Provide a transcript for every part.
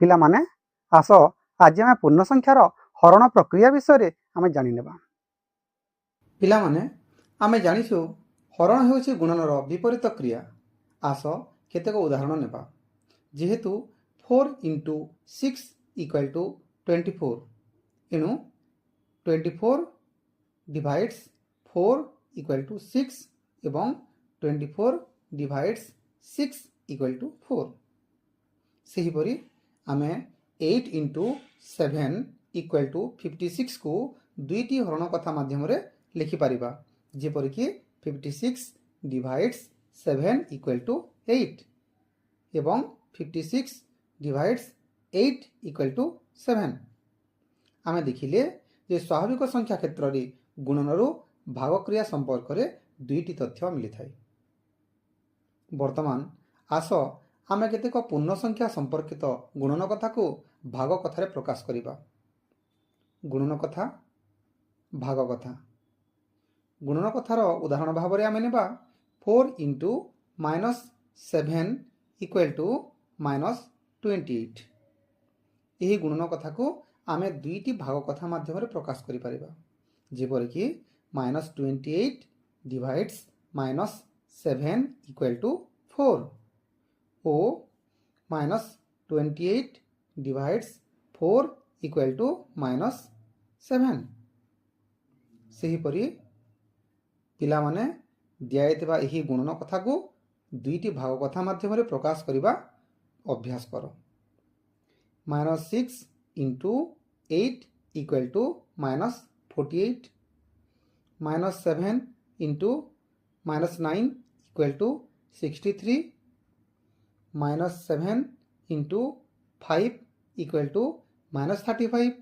ପିଲାମାନେ ଆସ ଆଜି ଆମେ ପୂର୍ଣ୍ଣ ସଂଖ୍ୟାର ହରଣ ପ୍ରକ୍ରିୟା ବିଷୟରେ ଆମେ ଜାଣିନେବା। ପିଲାମାନେ ଆମେ ଜାଣିଛୁ ହରଣ ହେଉଛି ଗୁଣନର ବିପରୀତ କ୍ରିୟା। ଆସ କେତେକ ଉଦାହରଣ ନେବା। ଯେହେତୁ 4 × 6 = 24, ଏଣୁ 24 divides 4 = 6 ଏବଂ 24 divides 6 = 4। ସେହିପରି ଆମେ 8 × 7 = 56 କୁ ଦୁଇଟି ହରଣ କଥା ମାଧ୍ୟମରେ লিখিপারিবা, যেপরিকি 56 divides 7 = 8 এবং 56 divides 8 = 7। ଆମେ ଦେଖିଲେ ଯେ ସ୍ୱାଭାବିକ ସଂଖ୍ୟା କ୍ଷେତ୍ରରେ ଗୁଣନରୁ ଭାଗକ୍ରିୟା ସମ୍ପର୍କରେ ଦୁଇଟି ତଥ୍ୟ ମିଳିଥାଏ। ବର୍ତ୍ତମାନ ଆସ ଆମେ କେତେକ ପୂର୍ଣ୍ଣ ସଂଖ୍ୟା ସମ୍ପର୍କିତ ଗୁଣନ କଥାକୁ ଭାଗ କଥାରେ ପ୍ରକାଶ କରିବା। ଗୁଣନ କଥା, ଭାଗ କଥା। ଗୁଣନ କଥାର ଉଦାହରଣ ଭାବରେ ଆମେ ନେବା 4 × -7 = -28। ଏହି ଗୁଣନ କଥାକୁ ଆମେ ଦୁଇଟି ଭାଗ କଥା ମାଧ୍ୟମରେ ପ୍ରକାଶ କରିପାରିବା, ଯେପରିକି -28 divides -7 = 4 ଓ -28 divides 4 = -7। ସେହିପରି ପିଲାମାନେ ଦିଆଯାଇଥିବା ଏହି ଗୁଣନ କଥାକୁ ଦୁଇଟି ଭାଗ କଥା ମାଧ୍ୟମରେ ପ୍ରକାଶ କରିବା ଅଭ୍ୟାସ କର। -6 × 8 = -48, -7 × -9 = 63, -7 × 5 = -35,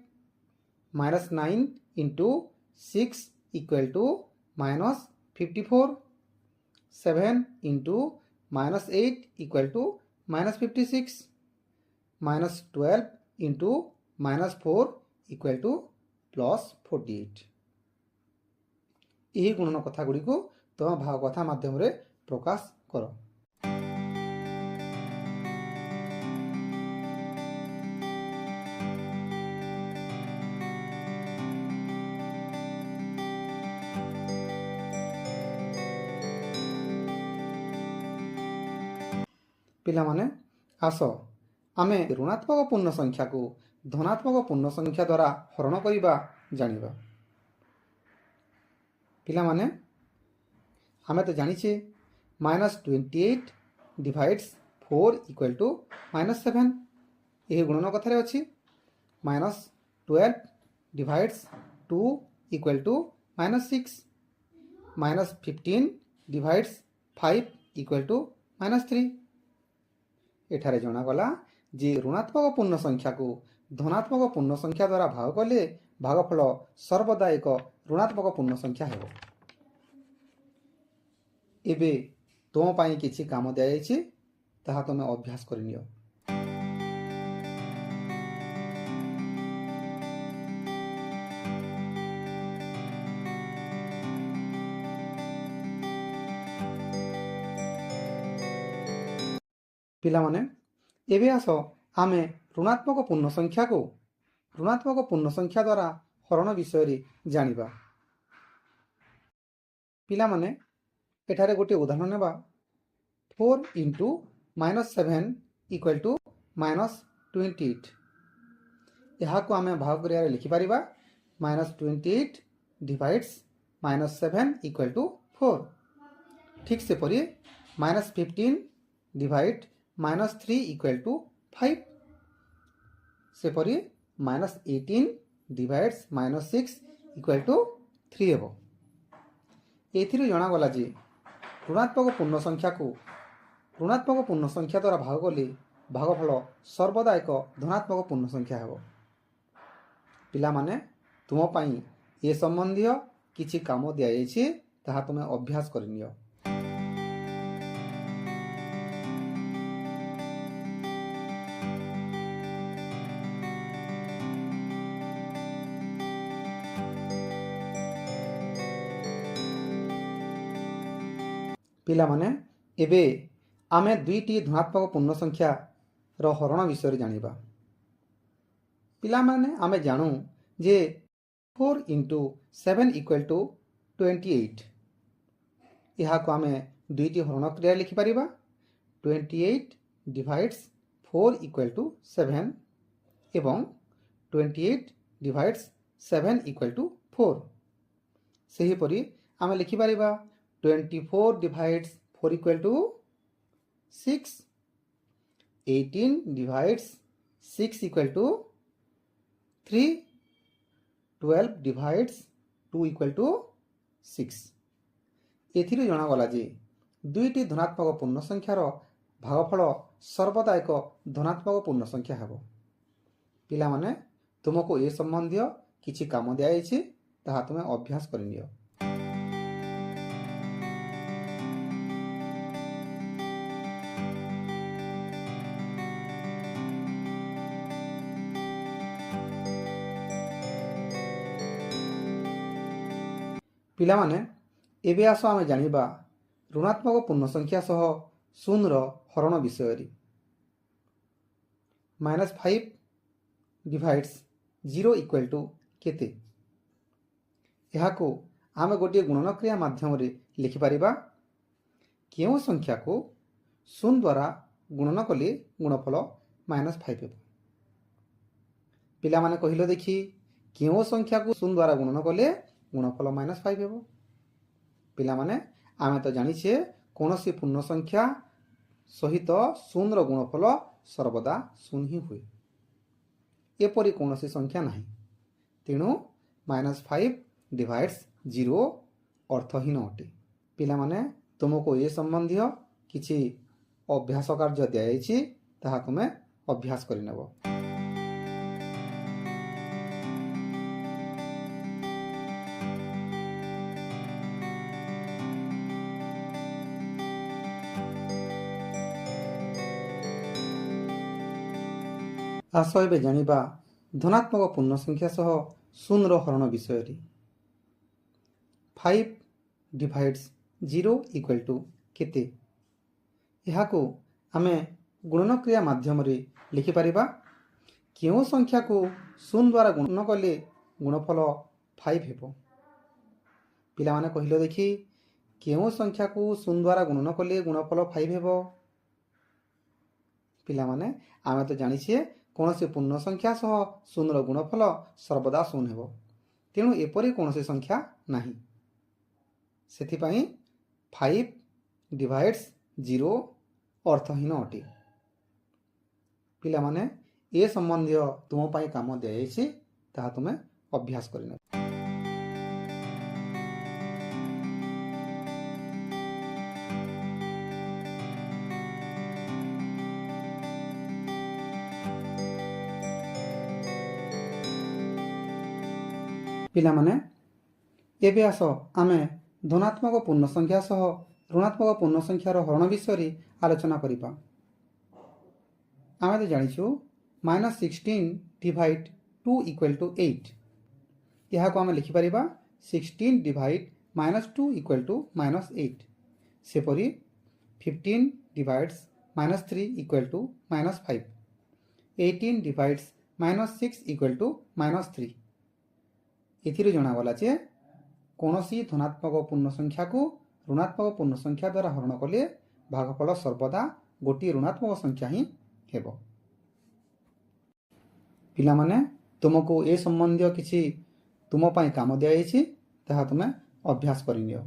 -9 × 6 = -54, 7 × -8 = -56, -12 × -4 = +48। ଏହି ଗୁଣନ କଥା ଗୁଡ଼ିକୁ ତୁମ ଭାଗ କଥା ମାଧ୍ୟମରେ ପ୍ରକାଶ କର। ପିଲାମାନେ ଆସ ଆମେ ଋଣାତ୍ମକ ପୂର୍ଣ୍ଣ ସଂଖ୍ୟାକୁ ଧନାତ୍ମକ ପୂର୍ଣ୍ଣ ସଂଖ୍ୟା ଦ୍ୱାରା ହରଣ କରିବା ଜାଣିବା। ପିଲାମାନେ ଆମେ ତ ଜାଣିଛେ -28 divides 4 = -7। ଏହି ଗୁଣନ କଥାରେ ଅଛି -12 divides 2 = -6, -15 divides 5 = -3। ଏଠାରେ ଜଣାଗଲା ଯେ ଋଣାତ୍ମକ ପୂର୍ଣ୍ଣ ସଂଖ୍ୟାକୁ ଧନାତ୍ମକ ପୂର୍ଣ୍ଣ ସଂଖ୍ୟା ଦ୍ୱାରା ଭାଗ କଲେ ଭାଗଫଳ ସର୍ବଦା ଏକ ଋଣାତ୍ମକ ପୂର୍ଣ୍ଣ ସଂଖ୍ୟା ହେବ। ଏବେ ତୁମ ପାଇଁ କିଛି କାମ ଦିଆଯାଇଛି, ତାହା ତୁମେ ଅଭ୍ୟାସ କରିନିଅ। ପିଲାମାନେ ଏବେ ଆସ ଆମେ ଋଣାତ୍ମକ ପୂର୍ଣ୍ଣ ସଂଖ୍ୟାକୁ ଋଣାତ୍ମକ ପୂର୍ଣ୍ଣ ସଂଖ୍ୟା ଦ୍ୱାରା ହରଣ ବିଷୟରେ ଜାଣିବା। ପିଲାମାନେ ଏଠାରେ ଗୋଟିଏ ଉଦାହରଣ ନେବା। 4 × -7 = -28। ଏହାକୁ ଆମେ ଭାଗ କରିବାରେ ଲେଖିପାରିବା -28 divides -7 = 4। ଠିକ୍ ସେପରି -15 divides -3 = 5, ସେପରି -18 divides -6 = 3 ହେବ। ଏଥିରୁ ଜଣାଗଲା ଯେ ଋଣାତ୍ମକ ପୂର୍ଣ୍ଣ ସଂଖ୍ୟାକୁ ଋଣାତ୍ମକ ପୂର୍ଣ୍ଣ ସଂଖ୍ୟା ଦ୍ୱାରା ଭାଗ କଲେ ଭାଗଫଳ ସର୍ବଦା ଏକ ଧନାତ୍ମକ ପୂର୍ଣ୍ଣ ସଂଖ୍ୟା ହେବ। ପିଲାମାନେ ତୁମ ପାଇଁ ଏ ସମ୍ବନ୍ଧୀୟ କିଛି କାମ ଦିଆଯାଇଛି, ତାହା ତୁମେ ଅଭ୍ୟାସ କରିନିଅ। ପିଲାମାନେ ଏବେ ଆମେ ଦୁଇଟି ଧନାତ୍ମକ ପୂର୍ଣ୍ଣ ସଂଖ୍ୟାର ହରଣ ବିଷୟରେ ଜାଣିବା। ପିଲାମାନେ ଆମେ ଜାଣୁ ଯେ 4 into 7 equal to 28। ଏହାକୁ ଆମେ ଦୁଇଟି ହରଣ କ୍ରିୟା ଲିଖିପାରିବା। 28 divides 4 equal to 7 ଏବଂ 28 divides 7 equal to 4। ସେହିପରି ଆମେ ଲିଖିପାରିବା 24 divides 4 equal to 6, 18 divides 6 equal to 3, 12 divides 2 equal to 6। ଏଥିରୁ ଜଣାଗଲା ଯେ ଦୁଇଟି ଧନାତ୍ମକ ପୂର୍ଣ୍ଣ ସଂଖ୍ୟାର ଭାଗଫଳ ସର୍ବଦା ଏକ ଧନାତ୍ମକ ପୂର୍ଣ୍ଣ ସଂଖ୍ୟା ହେବ। ପିଲାମାନେ ତୁମକୁ ଏ ସମ୍ବନ୍ଧୀୟ କିଛି କାମ ଦିଆଯାଇଛି, ତାହା ତୁମେ ଅଭ୍ୟାସ କରିନିଅ। ପିଲାମାନେ ଏବେ ଆସ ଆମେ ଜାଣିବା ଋଣାତ୍ମକ ପୂର୍ଣ୍ଣ ସଂଖ୍ୟା ସହ ଶୂନର ହରଣ ବିଷୟରେ। -5 divides 0 equal to କେତେ? ଏହାକୁ ଆମେ ଗୋଟିଏ ଗୁଣନ କ୍ରିୟା ମାଧ୍ୟମରେ ଲିଖିପାରିବା। କେଉଁ ସଂଖ୍ୟାକୁ ଶୂନ ଦ୍ୱାରା ଗୁଣନ କଲେ ଗୁଣଫଳ -5 ହେବ? ପିଲାମାନେ କହିଲ ଦେଖି, କେଉଁ ସଂଖ୍ୟାକୁ ଶୂନ ଦ୍ୱାରା ଗୁଣନ କଲେ ଗୁଣଫଳ -5 ହେବ? ପିଲାମାନେ ଆମେ ତ ଜାଣିଛେ କୌଣସି ପୂର୍ଣ୍ଣ ସଂଖ୍ୟା ସହିତ ଶୂନର ଗୁଣଫଳ ସର୍ବଦା ଶୂନ ହିଁ ହୁଏ। ଏପରି କୌଣସି ସଂଖ୍ୟା ନାହିଁ। ତେଣୁ -5 divides 0 ଅର୍ଥହୀନ ଅଟେ। ପିଲାମାନେ ତୁମକୁ ଏ ସମ୍ବନ୍ଧୀୟ କିଛି ଅଭ୍ୟାସ କାର୍ଯ୍ୟ ଦିଆଯାଇଛି, ତାହା ତୁମେ ଅଭ୍ୟାସ କରିନେବ। ଆସ ଏବେ ଜାଣିବା ଧନାତ୍ମକ ପୂର୍ଣ୍ଣ ସଂଖ୍ୟା ସହ ଶୂନର ହରଣ ବିଷୟରେ। 5 divides 0 equal to କେତେ? ଏହାକୁ ଆମେ ଗୁଣନ କ୍ରିୟା ମାଧ୍ୟମରେ ଲିଖିପାରିବା। କେଉଁ ସଂଖ୍ୟାକୁ ଶୂନ ଦ୍ୱାରା ଗୁଣନ କଲେ ଗୁଣଫଳ 5 ହେବ? ପିଲାମାନେ କହିଲ ଦେଖି, କେଉଁ ସଂଖ୍ୟାକୁ ଶୂନ ଦ୍ୱାରା ଗୁଣନ କଲେ ଗୁଣଫଳ 5 ହେବ? ପିଲାମାନେ ଆମେ ତ ଜାଣିଛେ କୌଣସି ପୂର୍ଣ୍ଣ ସଂଖ୍ୟା ସହ ଶୂନର ଗୁଣଫଳ ସର୍ବଦା ଶୂନ ହେବ। ତେଣୁ ଏପରି କୌଣସି ସଂଖ୍ୟା ନାହିଁ। ସେଥିପାଇଁ 5 divides 0 ଅର୍ଥହୀନ ଅଟେ। ପିଲାମାନେ ଏ ସମ୍ବନ୍ଧୀୟ ତୁମ ପାଇଁ କାମ ଦିଆଯାଇଛି, ତାହା ତୁମେ ଅଭ୍ୟାସ କରିନେବ। ପିଲାମାନେ ଏବେ ଆସ ଆମେ ଧନାତ୍ମକ ପୂର୍ଣ୍ଣ ସଂଖ୍ୟା ସହ ଋଣାତ୍ମକ ପୂର୍ଣ୍ଣ ସଂଖ୍ୟାର ହରଣ ବିଷୟରେ ଆଲୋଚନା କରିବା। ଆମେ ତ ଜାଣିଛୁ -16 divide 2 equal to 8। ଏହାକୁ ଆମେ ଲିଖିପାରିବା 16 divide -2 equal to -8। ସେପରି 15 divides -3 equal to -5। 18 divides -6 equal to -3। ଏଥିରୁ ଜଣାଗଲା ଯେ କୌଣସି ଧନାତ୍ମକ ପୂର୍ଣ୍ଣ ସଂଖ୍ୟାକୁ ଋଣାତ୍ମକ ପୂର୍ଣ୍ଣ ସଂଖ୍ୟା ଦ୍ୱାରା ହରଣ କଲେ ଭାଗଫଳ ସର୍ବଦା ଗୋଟିଏ ଋଣାତ୍ମକ ସଂଖ୍ୟା ହିଁ ହେବ। ପିଲାମାନେ ତୁମକୁ ଏ ସମ୍ବନ୍ଧୀୟ କିଛି ତୁମ ପାଇଁ କାମ ଦିଆଯାଇଛି, ତାହା ତୁମେ ଅଭ୍ୟାସ କରିନିଅ।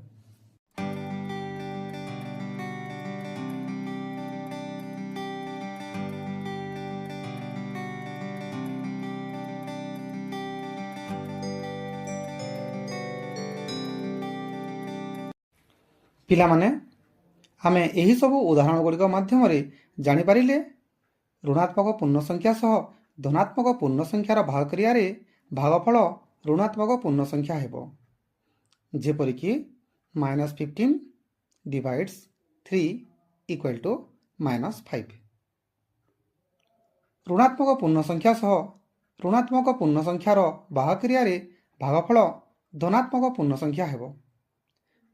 ପିଲାମାନେ ଆମେ ଏହିସବୁ ଉଦାହରଣ ଗୁଡ଼ିକ ମାଧ୍ୟମରେ ଜାଣିପାରିଲେ ଋଣାତ୍ମକ ପୂର୍ଣ୍ଣ ସଂଖ୍ୟା ସହ ଧନାତ୍ମକ ପୂର୍ଣ୍ଣ ସଂଖ୍ୟାର ଭାଗ କ୍ରିୟାରେ ଭାଗଫଳ ଋଣାତ୍ମକ ପୂର୍ଣ୍ଣ ସଂଖ୍ୟା ହେବ। ଯେପରିକି -15 divides 3 equal to -5। ଋଣାତ୍ମକ ପୂର୍ଣ୍ଣ ସଂଖ୍ୟା ସହ ଋଣାତ୍ମକ ପୂର୍ଣ୍ଣ ସଂଖ୍ୟାର ଭାଗ କ୍ରିୟାରେ ଭାଗଫଳ ଧନାତ୍ମକ ପୂର୍ଣ୍ଣ ସଂଖ୍ୟା ହେବ।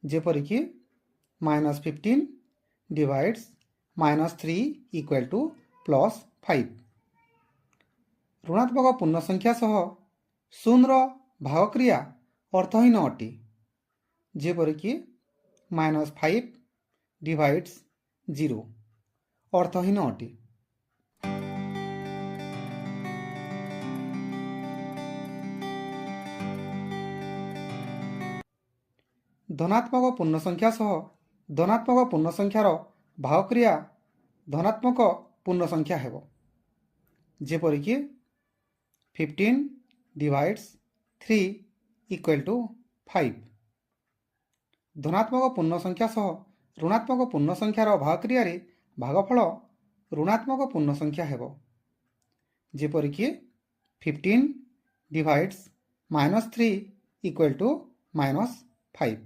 ଯେପରିକି -15 divides -3 equal to +5। ऋणात्मक पूर्ण संख्या सह शून्यर भाग क्रिया अर्थहीन अटे जेपरिक -5 डिवाइड्स 0 अर्थहीन अटे। धनात्मक पूर्ण संख्या सह धनात्मक पूर्ण संख्यार भाग क्रिया धनात्मक पूर्ण संख्या हेब जेपरिक 15 डिवाइड्स 3 इक्वल टू 5। धनात्मक पूर्ण संख्या सह ऋणात्मक पूर्ण संख्यार भाग क्रिया भागफल ऋणात्मक पूर्ण संख्या हेब जेपरिक 15 डिवाइड्स -3 इक्वल टू -5।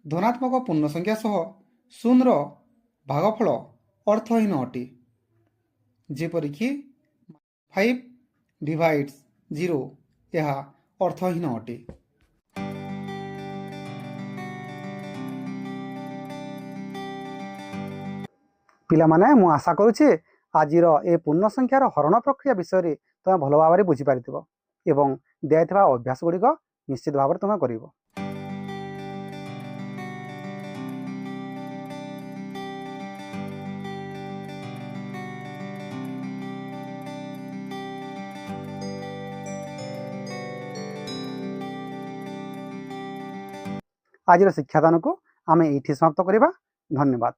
धनात्मक पूर्ण संख्या सह शून्यर भागफल अर्थहीन अटे जेपरिक 5 डिवाइड्स 0 यह अर्थहीन अटे। पिलामाने मु आशा करुचे आजिर ए पूर्ण संख्यार हरण प्रक्रिया विषय तुम भल भाव बुझी पारिथिबो एवं दिया अभ्यास गुड़िक निश्चित भाव तुम करिवो। आज शिक्षादान को आम ये समाप्त करवा। धन्यवाद।